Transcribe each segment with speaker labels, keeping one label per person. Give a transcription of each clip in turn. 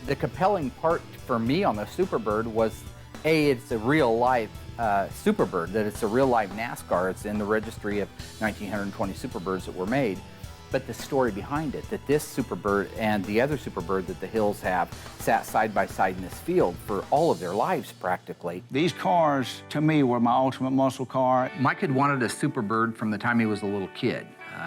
Speaker 1: The compelling part for me on the Superbird was, A, it's a real-life Superbird, that it's a real-life NASCAR. It's in the registry of 1,920 Superbirds that were made. But the story behind it, that this Superbird and the other Superbird that the Hills have sat side by side in this field for all of their lives, practically.
Speaker 2: These cars, to me, were my ultimate muscle car.
Speaker 1: Mike had wanted a Superbird from the time he was a little kid.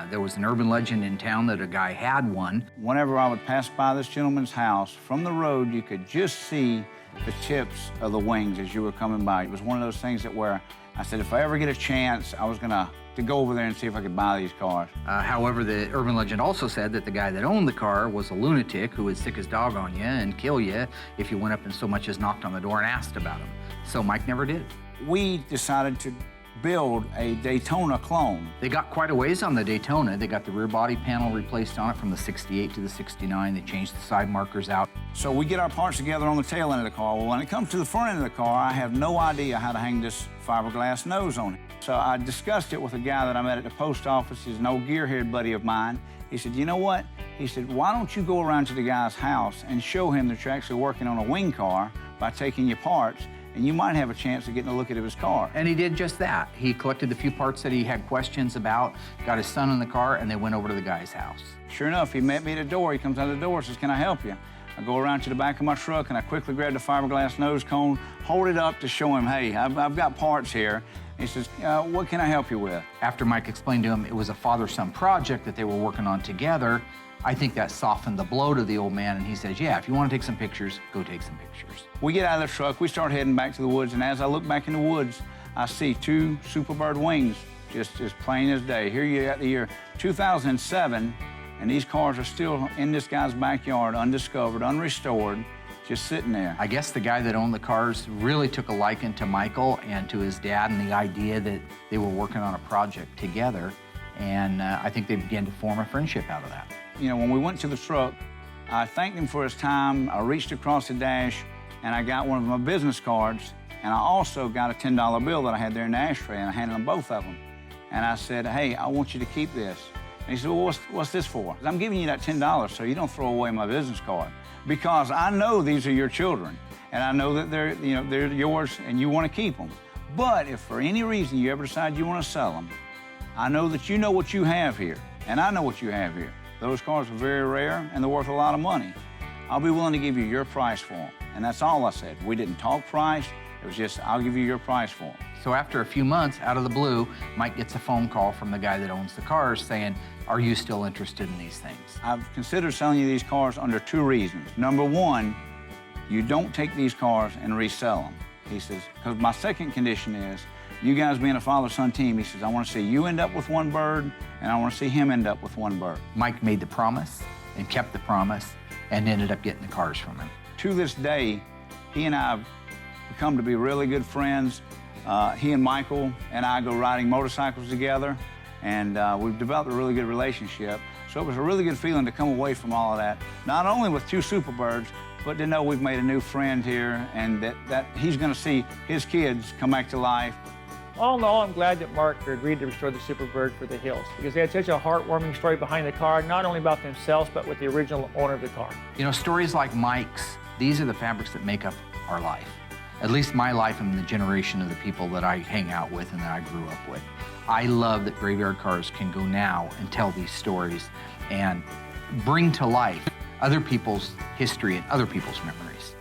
Speaker 1: There was an urban legend in town that a guy had one.
Speaker 2: Whenever I would pass by this gentleman's house, from the road, you could just see the tips of the wings as you were coming by. It was one of those things that where I said, if I ever get a chance, I was gonna go over there and see if I could buy these cars.
Speaker 1: However, the urban legend also said that the guy that owned the car was a lunatic who would sick his dog on you and kill you if you went up and so much as knocked on the door and asked about him. So Mike never did.
Speaker 2: We decided to build a Daytona clone.
Speaker 1: They got quite a ways on the Daytona. They got the rear body panel replaced on it from the 68 to the 69. They changed the side markers out.
Speaker 2: So we get our parts together on the tail end of the car. Well, when it comes to the front end of the car, I have no idea how to hang this fiberglass nose on it. So I discussed it with a guy that I met at the post office. He's an old gearhead buddy of mine. He said, you know what? He said, why don't you go around to the guy's house and show him that you're actually working on a wing car by taking your parts, and you might have a chance of getting a look at his car.
Speaker 1: And he did just that. He collected the few parts that he had questions about, got his son in the car, and they went over to the guy's house.
Speaker 2: Sure enough, he met me at the door. He comes out of the door and says, can I help you? I go around to the back of my truck, and I quickly grab the fiberglass nose cone, hold it up to show him, hey, I've got parts here. He says, what can I help you with?
Speaker 1: After Mike explained to him it was a father-son project that they were working on together, I think that softened the blow to the old man, and he says, yeah, if you want to take some pictures, go take some pictures.
Speaker 2: We get out of the truck, we start heading back to the woods, and as I look back in the woods, I see two Superbird wings, just as plain as day. Here you got the year 2007, and these cars are still in this guy's backyard, undiscovered, unrestored, just sitting there.
Speaker 1: I guess the guy that owned the cars really took a liking to Michael and to his dad and the idea that they were working on a project together, and I think they began to form a friendship out of that.
Speaker 2: You know, when we went to the truck, I thanked him for his time. I reached across the dash, and I got one of my business cards, and I also got a $10 bill that I had there in the ashtray, and I handed him both of them. And I said, hey, I want you to keep this. And he said, well, what's this for? I'm giving you that $10 so you don't throw away my business card, because I know these are your children, and I know that they're yours, and you want to keep them. But if for any reason you ever decide you want to sell them, I know that you know what you have here, and I know what you have here. Those cars are very rare, and they're worth a lot of money. I'll be willing to give you your price for them. And that's all I said. We didn't talk price. It was just, I'll give you your price for them.
Speaker 1: So after a few months, out of the blue, Mike gets a phone call from the guy that owns the cars saying, are you still interested in these things?
Speaker 2: I've considered selling you these cars under two reasons. Number one, you don't take these cars and resell them. He says, because my second condition is, you guys being a father-son team, he says, I want to see you end up with one bird, and I want to see him end up with one bird.
Speaker 1: Mike made the promise and kept the promise and ended up getting the cars from him.
Speaker 2: To this day, he and I have become to be really good friends. He and Michael and I go riding motorcycles together, and we've developed a really good relationship. So it was a really good feeling to come away from all of that, not only with two Superbirds, but to know we've made a new friend here, and that he's going to see his kids come back to life.
Speaker 3: All in all, I'm glad that Mark agreed to restore the Superbird for the Hills, because they had such a heartwarming story behind the car, not only about themselves, but with the original owner of the car.
Speaker 1: You know, stories like Mike's, these are the fabrics that make up our life. At least my life and the generation of the people that I hang out with and that I grew up with. I love that graveyard cars can go now and tell these stories and bring to life other people's history and other people's memories.